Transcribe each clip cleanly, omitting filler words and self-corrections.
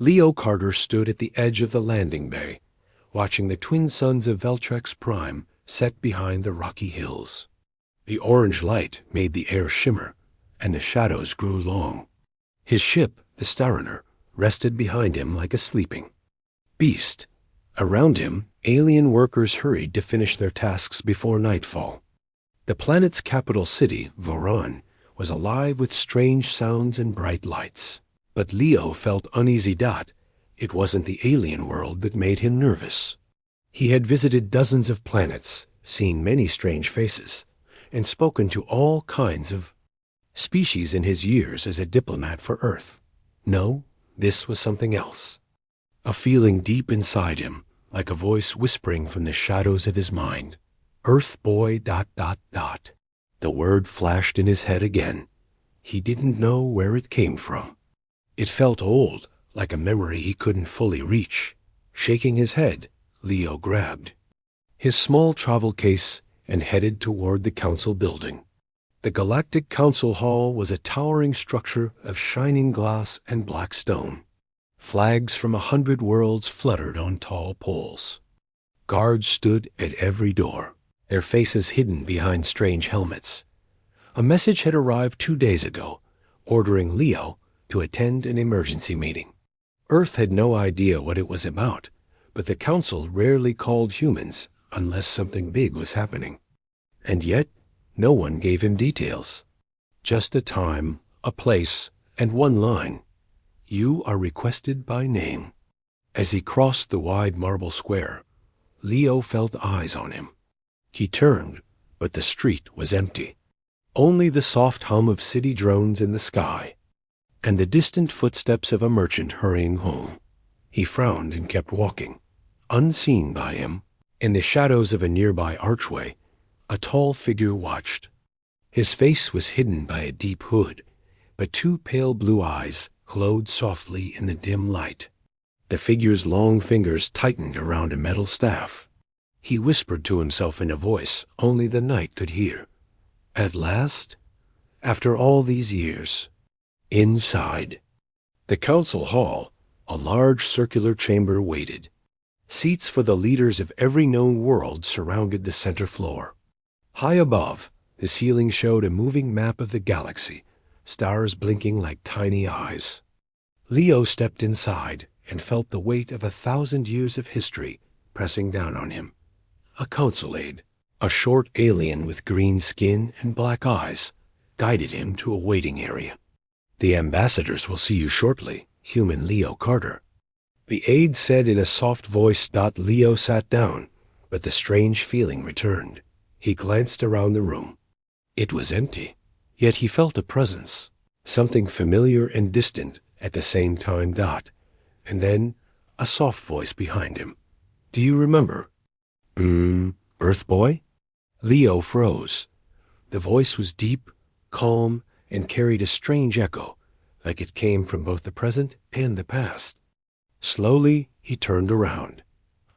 Leo Carter stood at the edge of the landing bay, watching the twin suns of Veltrex Prime set behind the rocky hills. The orange light made the air shimmer, and the shadows grew long. His ship, the Starrunner, rested behind him like a sleeping beast. Around him, alien workers hurried to finish their tasks before nightfall. The planet's capital city, Voron, was alive with strange sounds and bright lights. But Leo felt uneasy. It wasn't the alien world that made him nervous. He had visited dozens of planets, seen many strange faces, and spoken to all kinds of species in his years as a diplomat for Earth. No, this was something else. A feeling deep inside him, like a voice whispering from the shadows of his mind. Earthboy ... The word flashed in his head again. He didn't know where it came from. It felt old, like a memory he couldn't fully reach. Shaking his head, Leo grabbed his small travel case and headed toward the council building. The Galactic Council Hall was a towering structure of shining glass and black stone. Flags from 100 worlds fluttered on tall poles. Guards stood at every door, their faces hidden behind strange helmets. A message had arrived 2 days ago, ordering Leo to attend an emergency meeting. Earth had no idea what it was about, but the council rarely called humans unless something big was happening. And yet, no one gave him details. Just a time, a place, and one line. You are requested by name. As he crossed the wide marble square, Leo felt eyes on him. He turned, but the street was empty. Only the soft hum of city drones in the sky, and the distant footsteps of a merchant hurrying home. He frowned and kept walking. Unseen by him, in the shadows of a nearby archway, a tall figure watched. His face was hidden by a deep hood, but 2 pale blue eyes glowed softly in the dim light. The figure's long fingers tightened around a metal staff. He whispered to himself in a voice only the night could hear. At last, after all these years. Inside the council hall, a large circular chamber waited. Seats for the leaders of every known world surrounded the center floor. High above, the ceiling showed a moving map of the galaxy, stars blinking like tiny eyes. Leo stepped inside and felt the weight of 1,000 years of history pressing down on him. A council aide, a short alien with green skin and black eyes, guided him to a waiting area. The ambassadors will see you shortly, human Leo Carter. The aide said in a soft voice. Leo sat down, but the strange feeling returned. He glanced around the room. It was empty, yet he felt a presence, something familiar and distant at the same time. And then a soft voice behind him. Do you remember? Earthboy? Leo froze. The voice was deep, calm, and carried a strange echo, like it came from both the present and the past. Slowly, he turned around.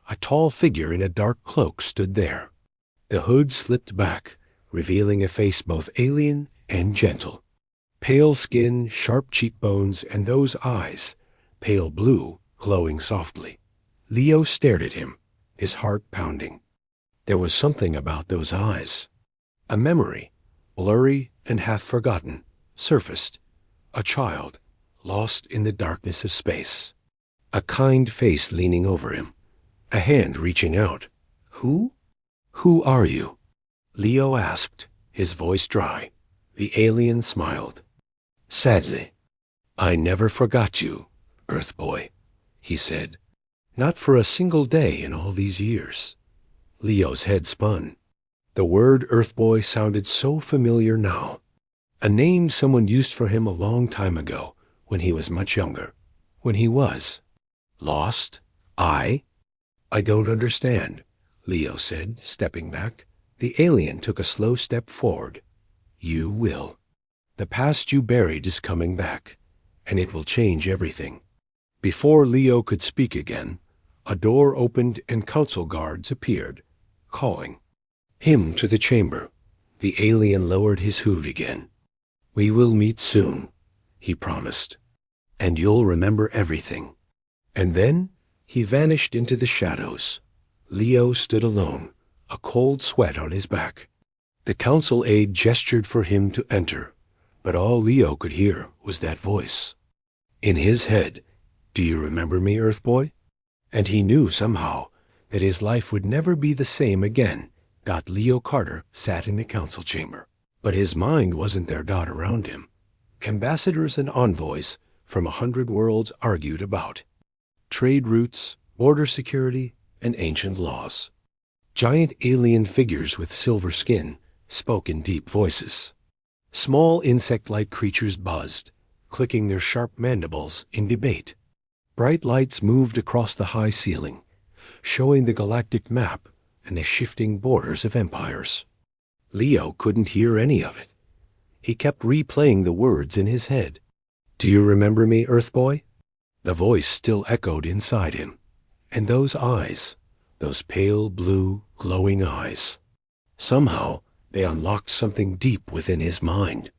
A tall figure in a dark cloak stood there. The hood slipped back, revealing a face both alien and gentle. Pale skin, sharp cheekbones, and those eyes, pale blue, glowing softly. Leo stared at him, his heart pounding. There was something about those eyes. A memory, blurry and half forgotten, surfaced. A child, lost in the darkness of space. A kind face leaning over him. A hand reaching out. Who? Who are you? Leo asked, his voice dry. The alien smiled. Sadly, I never forgot you, Earthboy, he said. Not for a single day in all these years. Leo's head spun. The word Earthboy sounded so familiar now. A name someone used for him a long time ago, when he was much younger. When he was lost. I don't understand, Leo said, stepping back. The alien took a slow step forward. You will. The past you buried is coming back, and it will change everything. Before Leo could speak again, a door opened and council guards appeared, calling him to the chamber. The alien lowered his hood again. We will meet soon, he promised. And you'll remember everything. And then he vanished into the shadows. Leo stood alone, a cold sweat on his back. The council aide gestured for him to enter, but all Leo could hear was that voice. In his head, "Do you remember me, Earthboy?" And he knew somehow that his life would never be the same again. Leo Carter sat in the council chamber, but his mind wasn't there. Around him, ambassadors and envoys from 100 worlds argued about trade routes, border security, and ancient laws. Giant alien figures with silver skin spoke in deep voices. Small insect-like creatures buzzed, clicking their sharp mandibles in debate. Bright lights moved across the high ceiling, showing the galactic map and the shifting borders of empires. Leo couldn't hear any of it. He kept replaying the words in his head. "Do you remember me, Earthboy?" The voice still echoed inside him. And those eyes, those pale blue, glowing eyes. Somehow, they unlocked something deep within his mind.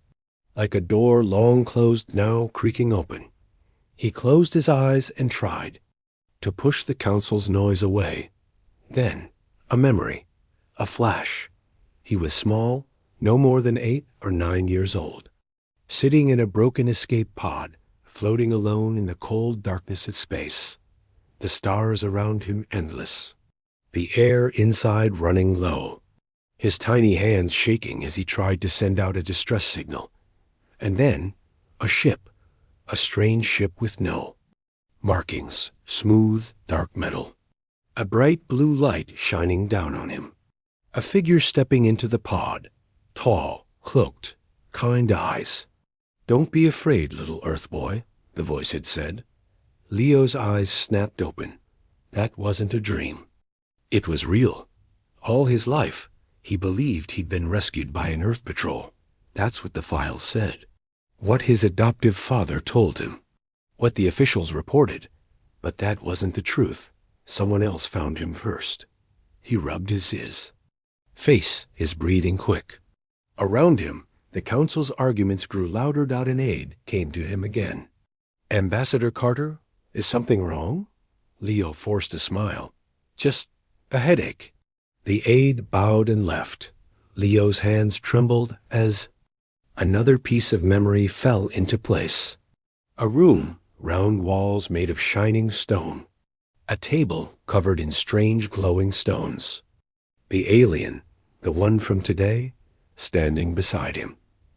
Like a door long closed now creaking open. He closed his eyes and tried to push the council's noise away. Then, a memory, a flash. He was small, no more than 8 or 9 years old, sitting in a broken escape pod, floating alone in the cold darkness of space. The stars around him endless. The air inside running low. His tiny hands shaking as he tried to send out a distress signal. And then, a ship, a strange ship with no markings, smooth, dark metal. A bright blue light shining down on him. A figure stepping into the pod, tall, cloaked, kind eyes. "Don't be afraid, little Earthboy," the voice had said. Leo's eyes snapped open. That wasn't a dream. It was real. All his life, he believed he'd been rescued by an Earth patrol. That's what the files said. What his adoptive father told him. What the officials reported. But that wasn't the truth. Someone else found him first. He rubbed his face, his breathing quick. Around him, the council's arguments grew louder. An aide came to him again. "Ambassador Carter, is something wrong?" Leo forced a smile. "Just a headache." The aide bowed and left. Leo's hands trembled as another piece of memory fell into place. A room, round walls made of shining stone. A table covered in strange glowing stones. The alien, the one from today, standing beside him.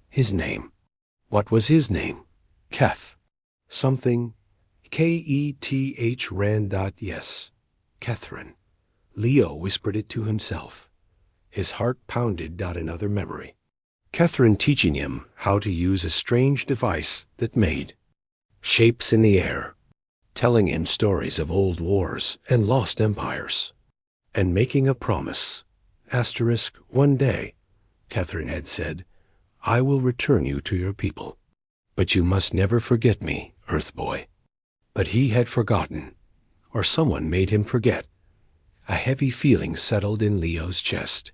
His name. What was his name? Keth. Something. Keth ran. Yes. Catherine. Leo whispered it to himself. His heart pounded. Another memory. Catherine teaching him how to use a strange device that made shapes in the air, telling him stories of old wars and lost empires, and making a promise. One day, Catherine had said, "I will return you to your people. But you must never forget me, Earthboy." But he had forgotten, or someone made him forget. A heavy feeling settled in Leo's chest.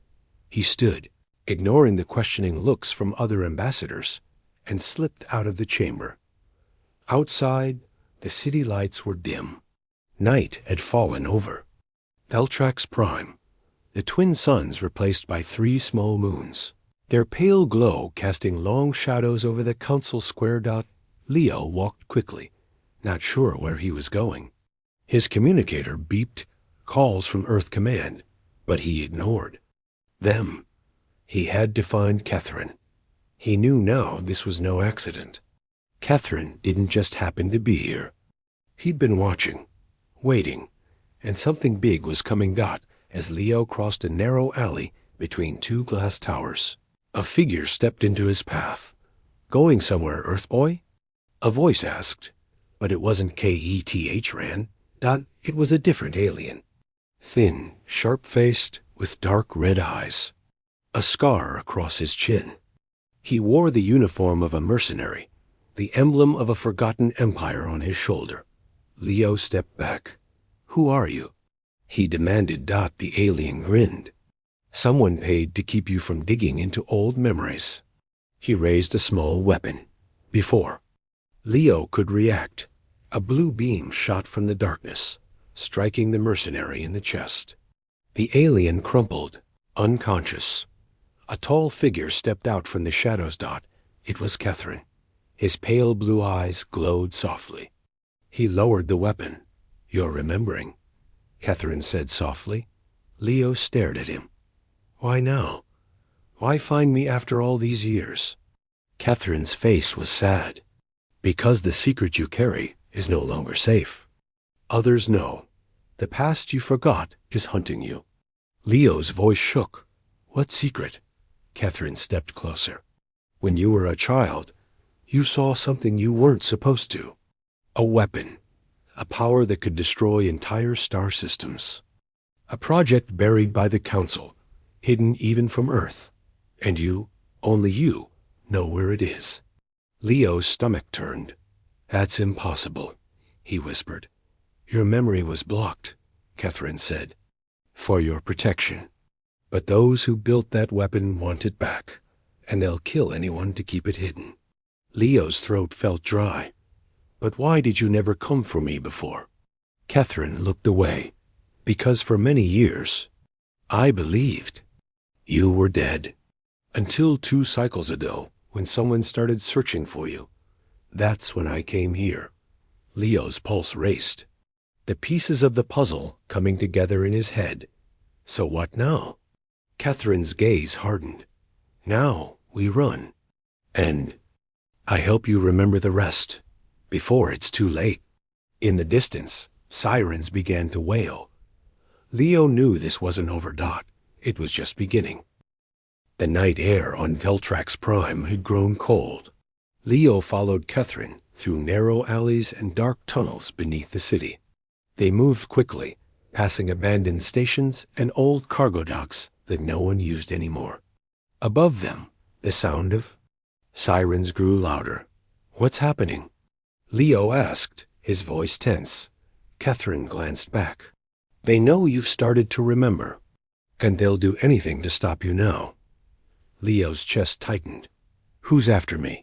He stood, ignoring the questioning looks from other ambassadors, and slipped out of the chamber. Outside, the city lights were dim. Night had fallen over. Veltrax Prime, the twin suns replaced by 3 small moons, their pale glow casting long shadows over the council square. Leo walked quickly, not sure where he was going. His communicator beeped calls from Earth Command, but he ignored them. He had to find Catherine. He knew now this was no accident. Catherine didn't just happen to be here. He'd been watching, waiting, and something big was coming. As Leo crossed a narrow alley between 2 glass towers, a figure stepped into his path. "Going somewhere, Earthboy?" a voice asked, but it wasn't Keth ran. It was a different alien. Thin, sharp-faced, with dark red eyes. A scar across his chin. He wore the uniform of a mercenary, the emblem of a forgotten empire on his shoulder. Leo stepped back. "Who are you?" he demanded. The alien grinned. "Someone paid to keep you from digging into old memories." He raised a small weapon. Before Leo could react, A blue beam shot from the darkness, striking the mercenary in the chest. The alien crumpled, unconscious. A tall figure stepped out from the shadow's dot. It was Catherine. His pale blue eyes glowed softly. He lowered the weapon. "You're remembering," Catherine said softly. Leo stared at him. "Why now? Why find me after all these years?" Catherine's face was sad. "Because the secret you carry is no longer safe. Others know. The past you forgot is hunting you." Leo's voice shook. "What secret?" Catherine stepped closer. "When you were a child, you saw something you weren't supposed to. A weapon. A power that could destroy entire star systems. A project buried by the Council, hidden even from Earth. And you, only you, know where it is." Leo's stomach turned. "That's impossible," he whispered. "Your memory was blocked," Catherine said. "For your protection. But those who built that weapon want it back, and they'll kill anyone to keep it hidden." Leo's throat felt dry. "But why did you never come for me before?" Catherine looked away. "Because for many years, I believed you were dead. Until 2 cycles ago, when someone started searching for you. That's when I came here." Leo's pulse raced. The pieces of the puzzle coming together in his head. "So what now?" Catherine's gaze hardened. "Now we run. And I help you remember the rest, before it's too late." In the distance, sirens began to wail. Leo knew this wasn't over. It was just beginning. The night air on Veltrax Prime had grown cold. Leo followed Catherine through narrow alleys and dark tunnels beneath the city. They moved quickly, passing abandoned stations and old cargo docks that no one used anymore. Above them, the sound of sirens grew louder. "What's happening?" Leo asked, his voice tense. Catherine glanced back. "They know you've started to remember, and they'll do anything to stop you now." Leo's chest tightened. "Who's after me?"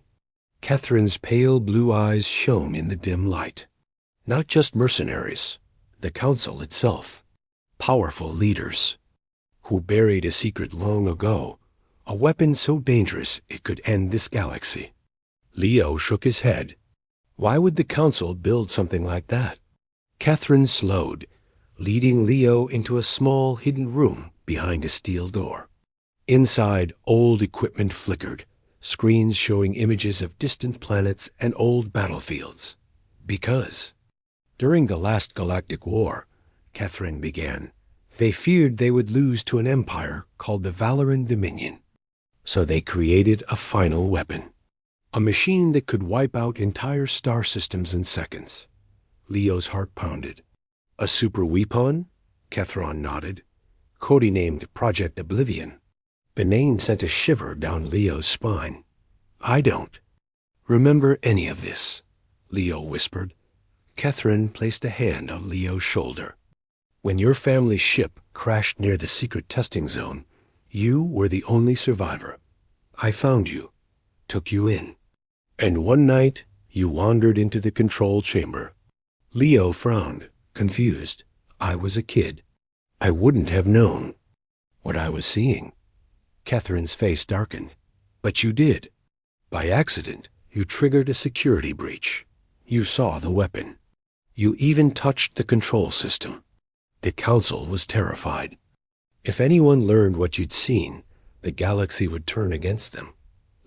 Catherine's pale blue eyes shone in the dim light. "Not just mercenaries, the Council itself. Powerful leaders who buried a secret long ago, a weapon so dangerous it could end this galaxy." Leo shook his head. "Why would the Council build something like that?" Catherine slowed, leading Leo into a small hidden room behind a steel door. Inside, old equipment flickered, screens showing images of distant planets and old battlefields. "Because during the last galactic war," Catherine began, "they feared they would lose to an empire called the Valoran Dominion. So they created a final weapon. A machine that could wipe out entire star systems in seconds." Leo's heart pounded. "A super weapon?" Catherine nodded. "Cody-named Project Oblivion." The name sent a shiver down Leo's spine. "I don't remember any of this," Leo whispered. Catherine placed a hand on Leo's shoulder. "When your family's ship crashed near the secret testing zone, you were the only survivor. I found you, took you in. And one night, you wandered into the control chamber." Leo frowned, confused. "I was a kid. I wouldn't have known what I was seeing." Catherine's face darkened. "But you did. By accident, you triggered a security breach. You saw the weapon. You even touched the control system. The Council was terrified. If anyone learned what you'd seen, the galaxy would turn against them."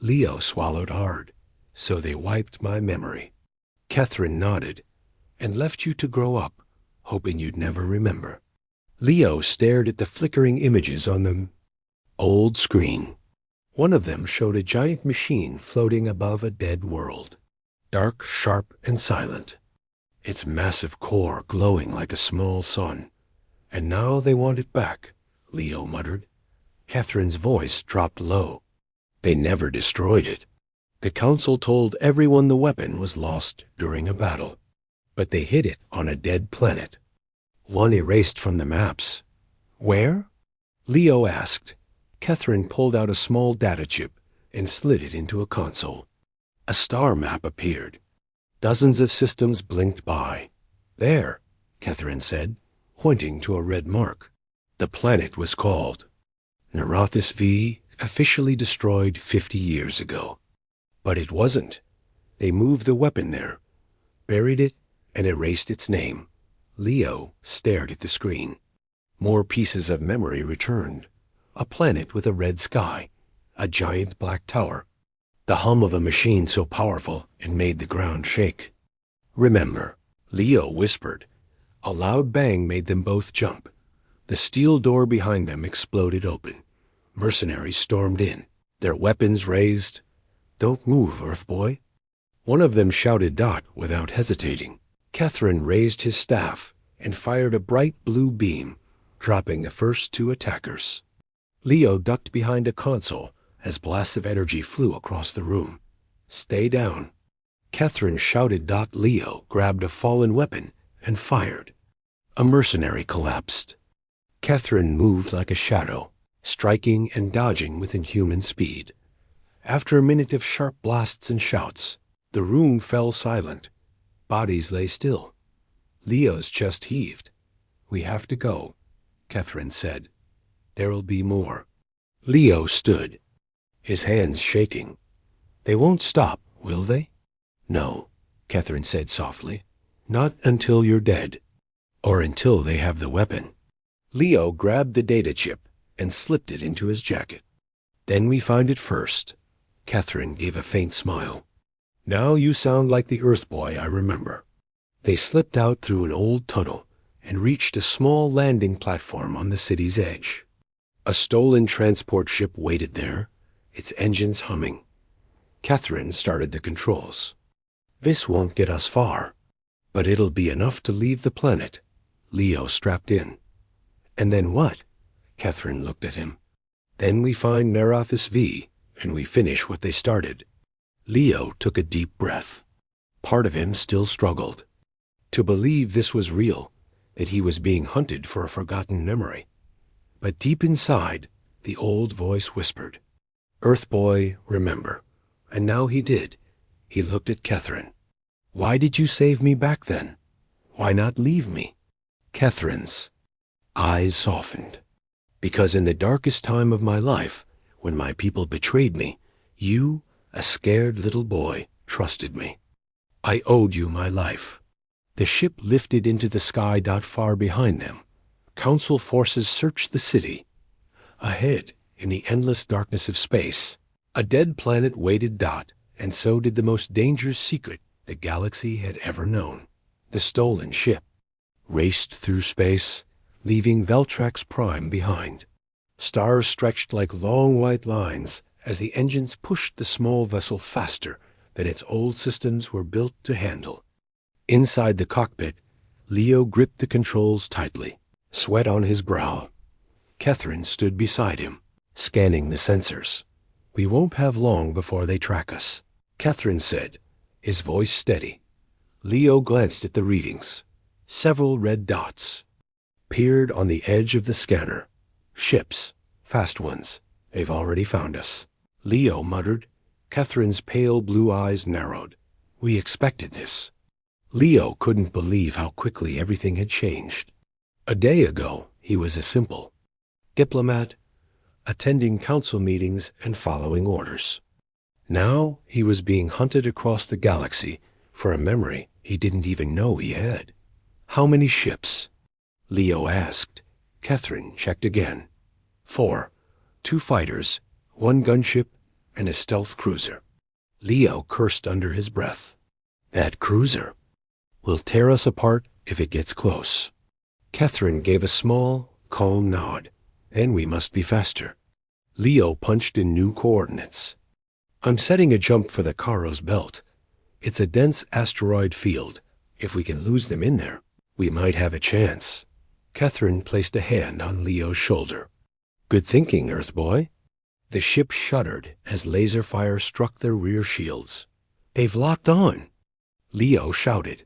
Leo swallowed hard. "So they wiped my memory." Catherine nodded. "And left you to grow up, hoping you'd never remember." Leo stared at the flickering images on the old screen. One of them showed a giant machine floating above a dead world, dark, sharp, and silent, its massive core glowing like a small sun. "And now they want it back," Leo muttered. Catherine's voice dropped low. "They never destroyed it. The Council told everyone the weapon was lost during a battle, but they hid it on a dead planet, one erased from the maps." "Where?" Leo asked. Catherine pulled out a small data chip and slid it into a console. A star map appeared. Dozens of systems blinked by. There, Catherine said, pointing to a red mark. The planet was called Nerathis V, officially destroyed 50 years ago. But it wasn't. They moved the weapon there, buried it, and erased its name. Leo stared at the screen. More pieces of memory returned. A planet with a red sky, a giant black tower, the hum of a machine so powerful it made the ground shake. Remember, Leo whispered. A loud bang made them both jump. The steel door behind them exploded open. Mercenaries stormed in, their weapons raised. "Don't move, Earthboy." One of them shouted Dot without hesitating. Catherine raised his staff and fired a bright blue beam, dropping the first two attackers. Leo ducked behind a console as blasts of energy flew across the room. "Stay down." Catherine shouted. Leo grabbed a fallen weapon and fired. A mercenary collapsed. Catherine moved like a shadow, striking and dodging with inhuman speed. After a minute of sharp blasts and shouts, the room fell silent. Bodies lay still. Leo's chest heaved. "We have to go," Catherine said. "There'll be more." Leo stood, his hands shaking. "They won't stop, will they?" "No," Catherine said softly. "Not until you're dead, or until they have the weapon." Leo grabbed the data chip and slipped it into his jacket. "Then we find it first." Catherine gave a faint smile. "Now you sound like the Earthboy I remember." They slipped out through an old tunnel and reached a small landing platform on the city's edge. A stolen transport ship waited there, its engines humming. Catherine started the controls. "This won't get us far, but it'll be enough to leave the planet." Leo strapped in. "And then what?" Catherine looked at him. "Then we find Nerathis V, and we finish what they started." Leo took a deep breath. Part of him still struggled to believe this was real, that he was being hunted for a forgotten memory. But deep inside, the old voice whispered, "Earthboy, remember." And now he did. He looked at Catherine. "Why did you save me back then? Why not leave me?" Catherine's eyes softened. "Because in the darkest time of my life, when my people betrayed me, you, a scared little boy, trusted me. I owed you my life." The ship lifted into the sky. Far behind them, Council forces searched the city. Ahead, in the endless darkness of space, a dead planet waited. And so did the most dangerous secret the galaxy had ever known. The stolen ship raced through space, leaving Veltrax Prime behind. Stars stretched like long white lines as the engines pushed the small vessel faster than its old systems were built to handle. Inside the cockpit, Leo gripped the controls tightly, sweat on his brow. Catherine stood beside him, scanning the sensors. "We won't have long before they track us," Catherine said, his voice steady. Leo glanced at the readings. Several red dots appeared on the edge of the scanner. "Ships, fast ones. They've already found us." Leo muttered. Catherine's pale blue eyes narrowed. "We expected this." Leo couldn't believe how quickly everything had changed. A day ago, he was a simple diplomat, attending council meetings and following orders. Now he was being hunted across the galaxy for a memory he didn't even know he had. "How many ships?" Leo asked. Catherine checked again. 4. 2 fighters, 1 gunship, and a stealth cruiser. Leo cursed under his breath. "That cruiser will tear us apart if it gets close." Catherine gave a small, calm nod. "Then we must be faster." Leo punched in new coordinates. "I'm setting a jump for the Karos belt. It's a dense asteroid field. If we can lose them in there, we might have a chance." Catherine placed a hand on Leo's shoulder. "Good thinking, Earthboy." The ship shuddered as laser fire struck their rear shields. "They've locked on!" Leo shouted.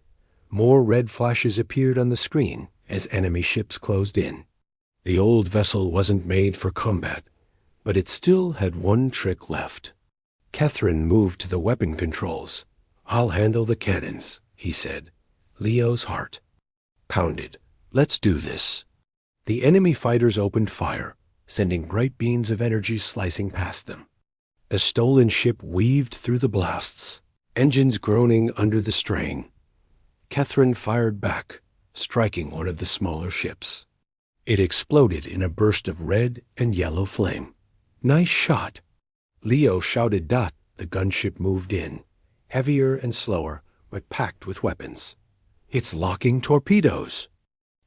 More red flashes appeared on the screen as enemy ships closed in. The old vessel wasn't made for combat, but it still had one trick left. Catherine moved to the weapon controls. I'll handle the cannons, he said. Leo's heart pounded. Let's do this. The enemy fighters opened fire, sending bright beams of energy slicing past them. The stolen ship weaved through the blasts, engines groaning under the strain. Catherine fired back, striking one of the smaller ships. It exploded in a burst of red and yellow flame. Nice shot. Leo shouted. The gunship moved in, heavier and slower, but packed with weapons. It's locking torpedoes.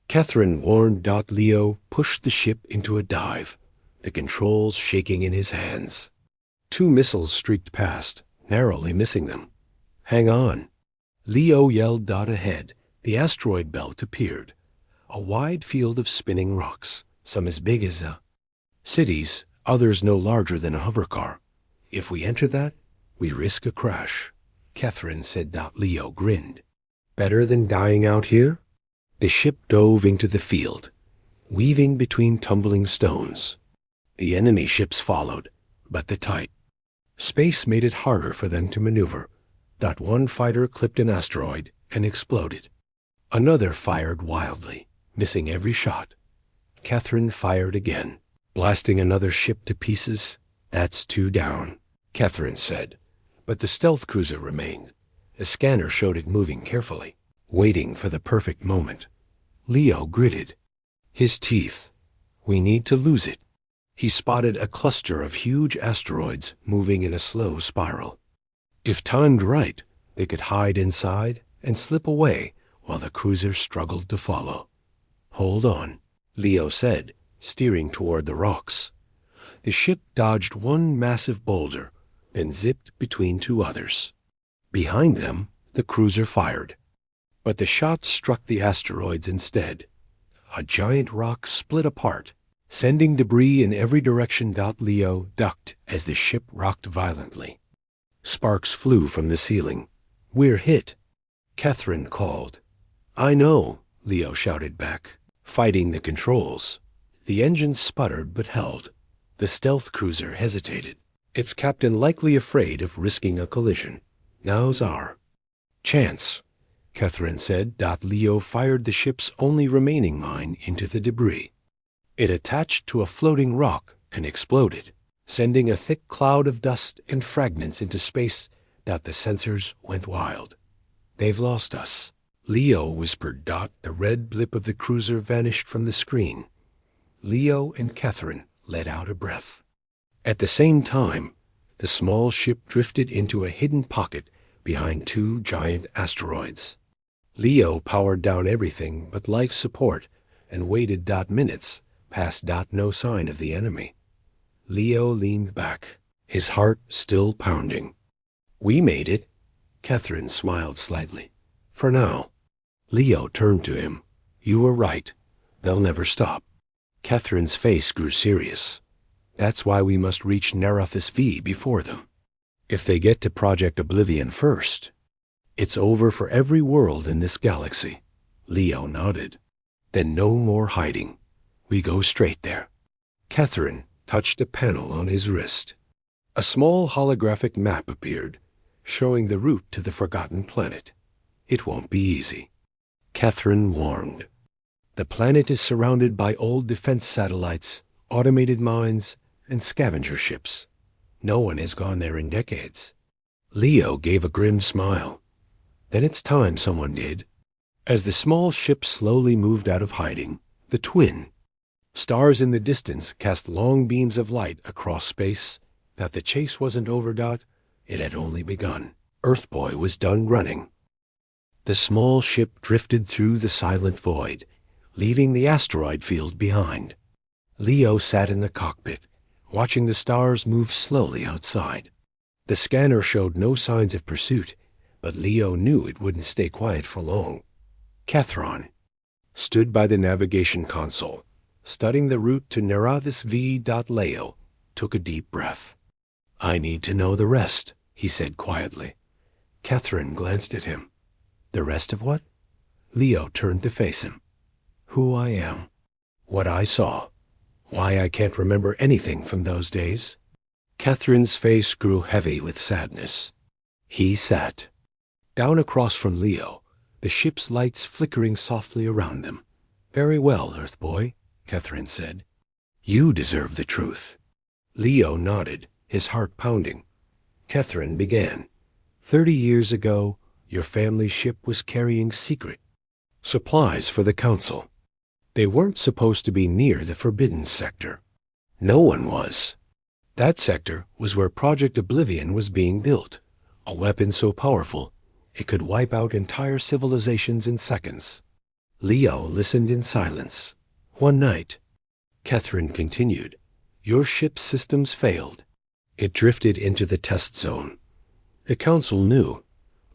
Catherine warned. Leo pushed the ship into a dive, the controls shaking in his hands. 2 missiles streaked past, narrowly missing them. Hang on. Leo yelled. Ahead, the asteroid belt appeared. A wide field of spinning rocks, some as big as cities, others no larger than a hovercar. If we enter that, we risk a crash, Catherine said. Leo grinned. Better than dying out here? The ship dove into the field, weaving between tumbling stones. The enemy ships followed, but the tight space made it harder for them to maneuver. One fighter clipped an asteroid and exploded. Another fired wildly, missing every shot. Catherine fired again, blasting another ship to pieces. That's 2 down, Catherine said. But the stealth cruiser remained. The scanner showed it moving carefully, waiting for the perfect moment. Leo gritted his teeth. We need to lose it. He spotted a cluster of huge asteroids moving in a slow spiral. If timed right, they could hide inside and slip away while the cruiser struggled to follow. Hold on, Leo said, steering toward the rocks. The ship dodged one massive boulder, then zipped between 2 others. Behind them, the cruiser fired. But the shots struck the asteroids instead. A giant rock split apart, sending debris in every direction. Leo ducked as the ship rocked violently. Sparks flew from the ceiling. We're hit, Catherine called. I know, Leo shouted back, fighting the controls. The engines sputtered but held. The stealth cruiser hesitated, its captain likely afraid of risking a collision. Now's our chance, Catherine said. Leo fired the ship's only remaining mine into the debris. It attached to a floating rock and exploded, sending a thick cloud of dust and fragments into space. The sensors went wild. They've lost us, Leo whispered. The red blip of the cruiser vanished from the screen. Leo and Catherine let out a breath. At the same time, the small ship drifted into a hidden pocket behind 2 giant asteroids. Leo powered down everything but life support and waited. Minutes passed. No sign of the enemy. Leo leaned back, his heart still pounding. We made it, Catherine smiled slightly. For now. Leo turned to him. You were right. They'll never stop. Catherine's face grew serious. That's why we must reach Nerathis V before them. If they get to Project Oblivion first, it's over for every world in this galaxy. Leo nodded. Then no more hiding. We go straight there. Catherine touched a panel on his wrist. A small holographic map appeared, showing the route to the Forgotten Planet. It won't be easy, Catherine warned. The planet is surrounded by old defense satellites, automated mines, and scavenger ships. No one has gone there in decades. Leo gave a grim smile. Then it's time someone did. As the small ship slowly moved out of hiding, the twin stars in the distance cast long beams of light across space. That the chase wasn't over. It had only begun. Earthboy was done running. The small ship drifted through the silent void, leaving the asteroid field behind. Leo sat in the cockpit, watching the stars move slowly outside. The scanner showed no signs of pursuit, but Leo knew it wouldn't stay quiet for long. Catherine stood by the navigation console, studying the route to Nerathis V. Leo took a deep breath. I need to know the rest, he said quietly. Catherine glanced at him. The rest of what? Leo turned to face him. Who I am, what I saw, why I can't remember anything from those days. Catherine's face grew heavy with sadness. He sat, Down across from Leo, the ship's lights flickering softly around them. "Very well, Earthboy," Catherine said. "You deserve the truth." Leo nodded, his heart pounding. Catherine began. 30 years ago, your family's ship was carrying secret supplies for the Council. They weren't supposed to be near the Forbidden Sector. No one was. That sector was where Project Oblivion was being built, a weapon so powerful it could wipe out entire civilizations in seconds. Leo listened in silence. One night, Catherine continued, your ship's systems failed. It drifted into the test zone. The Council knew,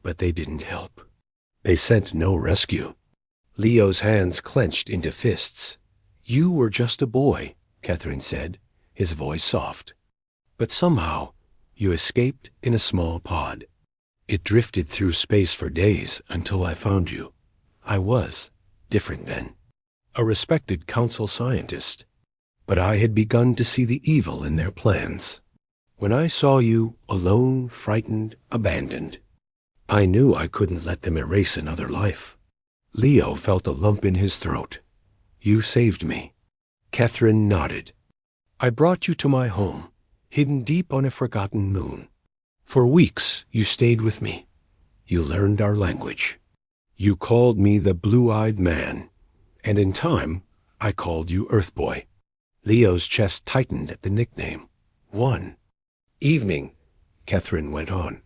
but they didn't help. They sent no rescue. Leo's hands clenched into fists. You were just a boy, Catherine said, his voice soft. But somehow, you escaped in a small pod. It drifted through space for days until I found you. I was different then, a respected Council scientist. But I had begun to see the evil in their plans. When I saw you, alone, frightened, abandoned, I knew I couldn't let them erase another life. Leo felt a lump in his throat. You saved me. Catherine nodded. I brought you to my home, hidden deep on a forgotten moon. For weeks you stayed with me. You learned our language. You called me the blue-eyed man, and in time I called you Earthboy. Leo's chest tightened at the nickname. One evening, Catherine went on,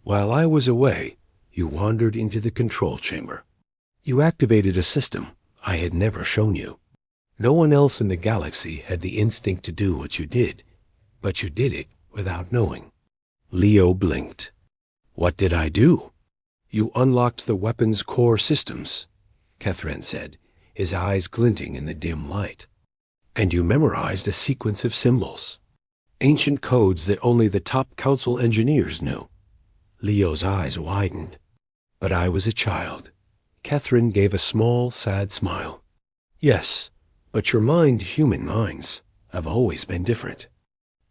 while I was away, you wandered into the control chamber. You activated a system I had never shown you. No one else in the galaxy had the instinct to do what you did, but you did it without knowing. Leo blinked. What did I do? You unlocked the weapon's core systems, Catherine said, his eyes glinting in the dim light. And you memorized a sequence of symbols, ancient codes that only the top Council engineers knew. Leo's eyes widened. But I was a child. Catherine gave a small, sad smile. Yes, but your mind, human minds, have always been different.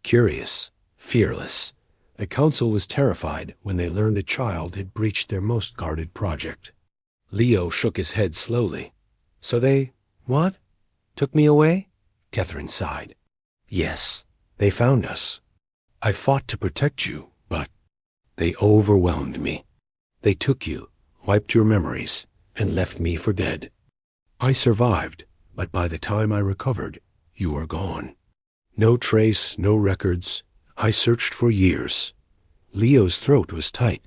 Curious, fearless. The Council was terrified when they learned a child had breached their most guarded project. Leo shook his head slowly. So they, what? Took me away? Catherine sighed. Yes, they found us. I fought to protect you, but they overwhelmed me. They took you, wiped your memories, and left me for dead. I survived, but by the time I recovered, you were gone. No trace, no records. I searched for years. Leo's throat was tight.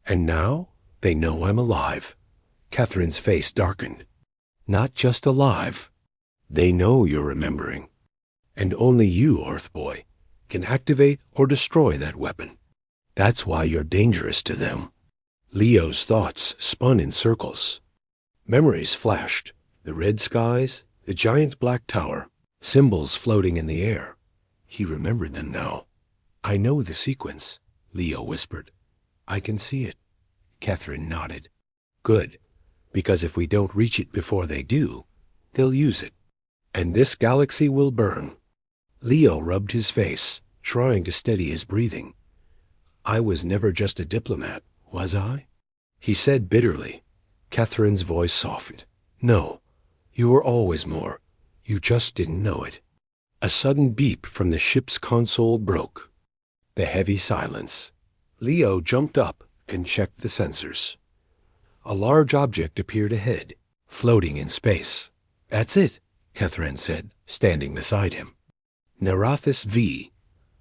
And now they know I'm alive. Catherine's face darkened. Not just alive. They know you're remembering. And only you, Earthboy, can activate or destroy that weapon. That's why you're dangerous to them. Leo's thoughts spun in circles. Memories flashed. The red skies, the giant black tower, symbols floating in the air. He remembered them now. I know the sequence, Leo whispered. I can see it. Catherine nodded. Good, because if we don't reach it before they do, they'll use it. And this galaxy will burn. Leo rubbed his face, trying to steady his breathing. I was never just a diplomat, was I? He said bitterly. Catherine's voice softened. No, you were always more. You just didn't know it. A sudden beep from the ship's console broke. The heavy silence. Leo jumped up and checked the sensors. A large object appeared ahead, floating in space. That's it, Catherine said, standing beside him. Nerathis V.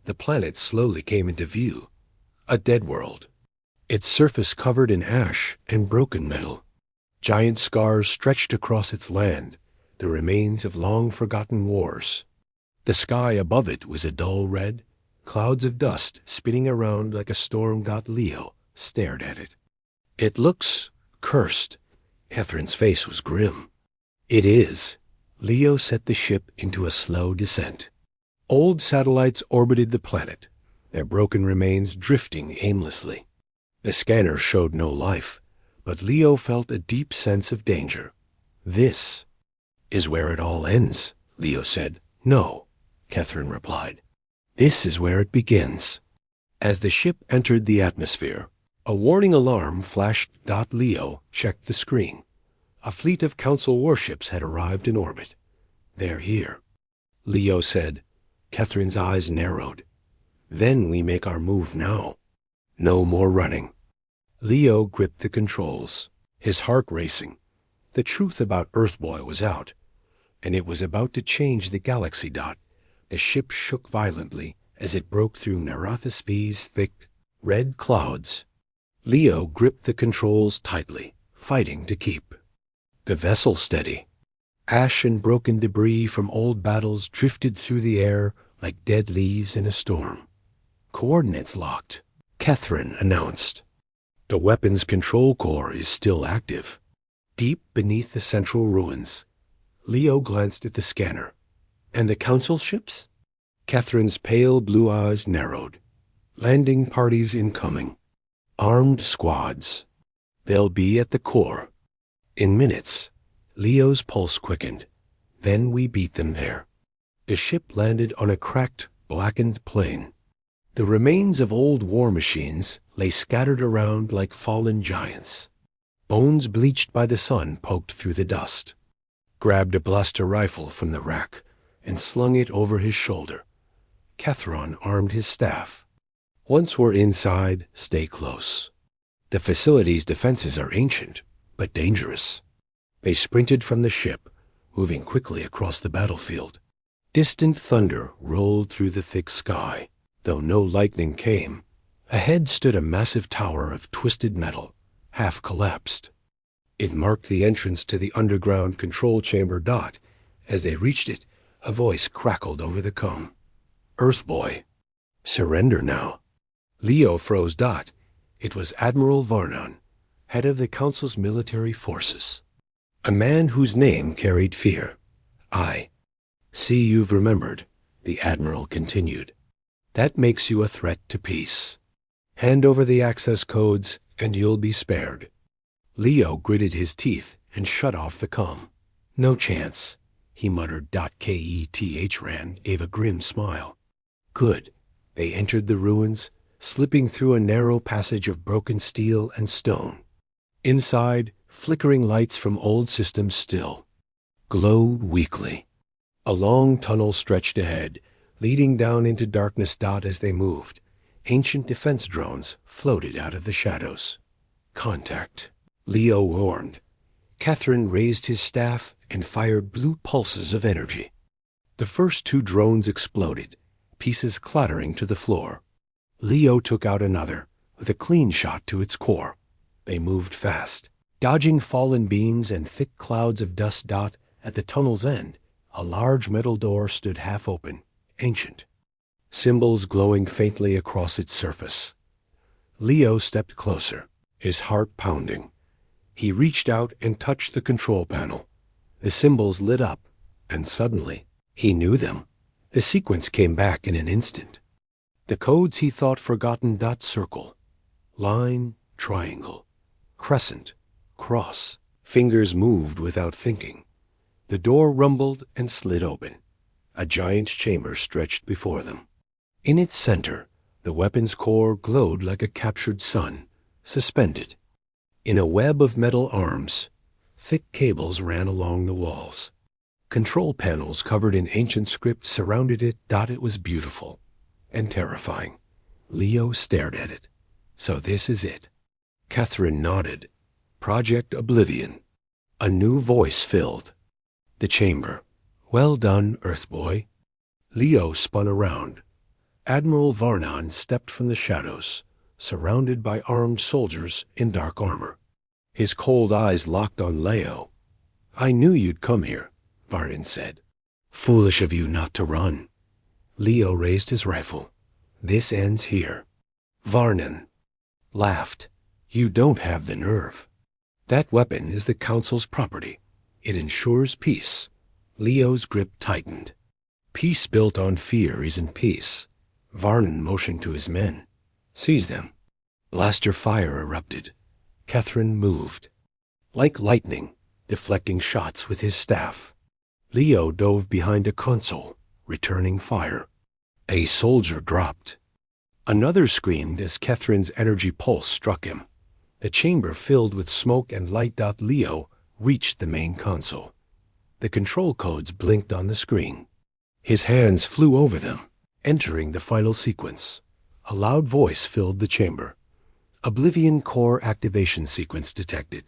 The planet slowly came into view. A dead world. Its surface covered in ash and broken metal. Giant scars stretched across its land, the remains of long-forgotten wars. The sky above it was a dull red. Clouds of dust spinning around like a storm god. Leo stared at it. It looks cursed. Catherine's face was grim. It is. Leo set the ship into a slow descent. Old satellites orbited the planet, their broken remains drifting aimlessly. The scanner showed no life, but Leo felt a deep sense of danger. This is where it all ends, Leo said. No, Catherine replied. This is where it begins. As the ship entered the atmosphere, A warning alarm flashed. Leo checked the screen. A fleet of Council warships had arrived in orbit. "They're here," Leo said. Catherine's eyes narrowed. "Then we make our move now. No more running." Leo gripped the controls, his heart racing. The truth about Earthboy was out, and it was about to change the galaxy. The ship shook violently as it broke through Narathis V's thick, red clouds. Leo gripped the controls tightly, fighting to keep the vessel steady. Ash and broken debris from old battles drifted through the air like dead leaves in a storm. "Coordinates locked," Catherine announced. "The weapons control core is still active." Deep beneath the central ruins, Leo glanced at the scanner. "And the Council ships?" Catherine's pale blue eyes narrowed. "Landing parties incoming. Armed squads. They'll be at the core in minutes." Leo's pulse quickened. "Then we beat them there." The ship landed on a cracked, blackened plain. The remains of old war machines lay scattered around like fallen giants. Bones bleached by the sun poked through the dust. Grabbed a blaster rifle from the rack and slung it over his shoulder. Catherine armed his staff. "Once we're inside, stay close. The facility's defenses are ancient, but dangerous." They sprinted from the ship, moving quickly across the battlefield. Distant thunder rolled through the thick sky, though no lightning came. Ahead stood a massive tower of twisted metal, half collapsed. It marked the entrance to the underground control chamber. As they reached it, a voice crackled over the comms. "Earthboy, surrender now." Leo froze. It was Admiral Varnon, head of the Council's military forces. A man whose name carried fear. "I see you've remembered," the Admiral continued. "That makes you a threat to peace. Hand over the access codes and you'll be spared." Leo gritted his teeth and shut off the comm. "No chance," he muttered. Keth gave a grim smile. "Good." They entered the ruins, slipping through a narrow passage of broken steel and stone. Inside, flickering lights from old systems still glowed weakly. A long tunnel stretched ahead, leading down into darkness. As they moved, ancient defense drones floated out of the shadows. "Contact," Leo warned. Catherine raised his staff and fired blue pulses of energy. The first two drones exploded, pieces clattering to the floor. Leo took out another, with a clean shot to its core. They moved fast, dodging fallen beams and thick clouds of dust. At the tunnel's end, a large metal door stood half open, ancient, symbols glowing faintly across its surface. Leo stepped closer, his heart pounding. He reached out and touched the control panel. The symbols lit up, and suddenly, he knew them. The sequence came back in an instant. The codes he thought forgotten. Circle, line, triangle, crescent, cross. Fingers moved without thinking. The door rumbled and slid open. A giant chamber stretched before them. In its center, the weapons core glowed like a captured sun, suspended. In a web of metal arms, thick cables ran along the walls. Control panels covered in ancient script surrounded it. It was beautiful and terrifying. Leo stared at it. "So this is it." Catherine nodded. "Project Oblivion." A new voice filled the chamber. "Well done, Earthboy." Leo spun around. Admiral Varnon stepped from the shadows, surrounded by armed soldiers in dark armor. His cold eyes locked on Leo. "I knew you'd come here," Varnon said. "Foolish of you not to run." Leo raised his rifle. "This ends here." Varnon laughed. "You don't have the nerve. That weapon is the Council's property. It ensures peace." Leo's grip tightened. "Peace built on fear isn't peace." Varnon motioned to his men. "Seize them." Blaster fire erupted. Catherine moved. Like lightning, deflecting shots with his staff. Leo dove behind a console, returning fire. A soldier dropped. Another screamed as Catherine's energy pulse struck him. The chamber filled with smoke and light. Leo reached the main console. The control codes blinked on the screen. His hands flew over them, entering the final sequence. A loud voice filled the chamber. Oblivion core activation sequence detected.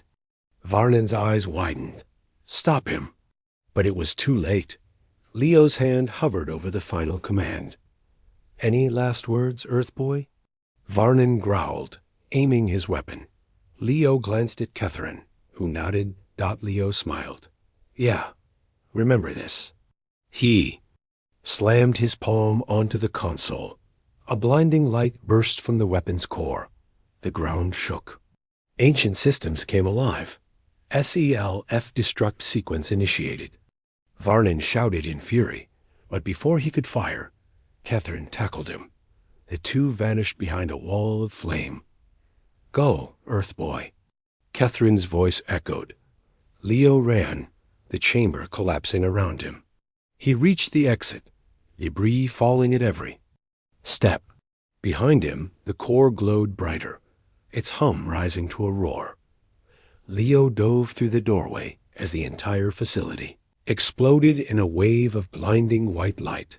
Varnan's eyes widened. Stop him. But it was too late. Leo's hand hovered over the final command. Any last words, Earthboy? Varnan growled, aiming his weapon. Leo glanced at Catherine, who nodded. Leo smiled. Yeah, remember this. He slammed his palm onto the console. A blinding light burst from the weapon's core. The ground shook. Ancient systems came alive. SEL-F destruct sequence initiated. Varnan shouted in fury, but before he could fire, Catherine tackled him. The two vanished behind a wall of flame. Go, Earthboy. Catherine's voice echoed. Leo ran, the chamber collapsing around him. He reached the exit, debris falling at every step. Behind him, the core glowed brighter, its hum rising to a roar. Leo dove through the doorway as the entire facility exploded in a wave of blinding white light.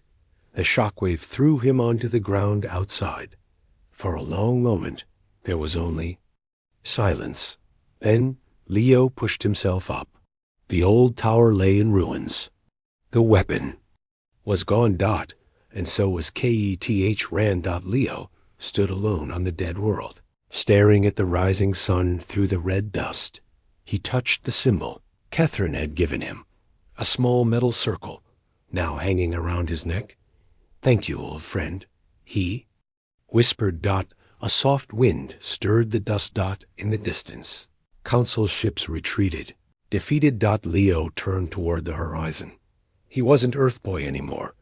The shockwave threw him onto the ground outside. For a long moment, there was only silence. Then Leo pushed himself up. The old tower lay in ruins. The weapon was gone. And so was Keth Rand. Leo stood alone on the dead world, staring at the rising sun through the red dust. He touched the symbol Catherine had given him, a small metal circle, now hanging around his neck. Thank you, old friend, he whispered. A soft wind stirred the dust. In the distance, Council ships retreated. Defeated. Leo turned toward the horizon. He wasn't Earthboy anymore.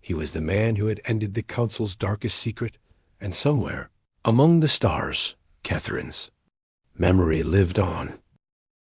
He was the man who had ended the Council's darkest secret, and somewhere, among the stars, Catherine's memory lived on.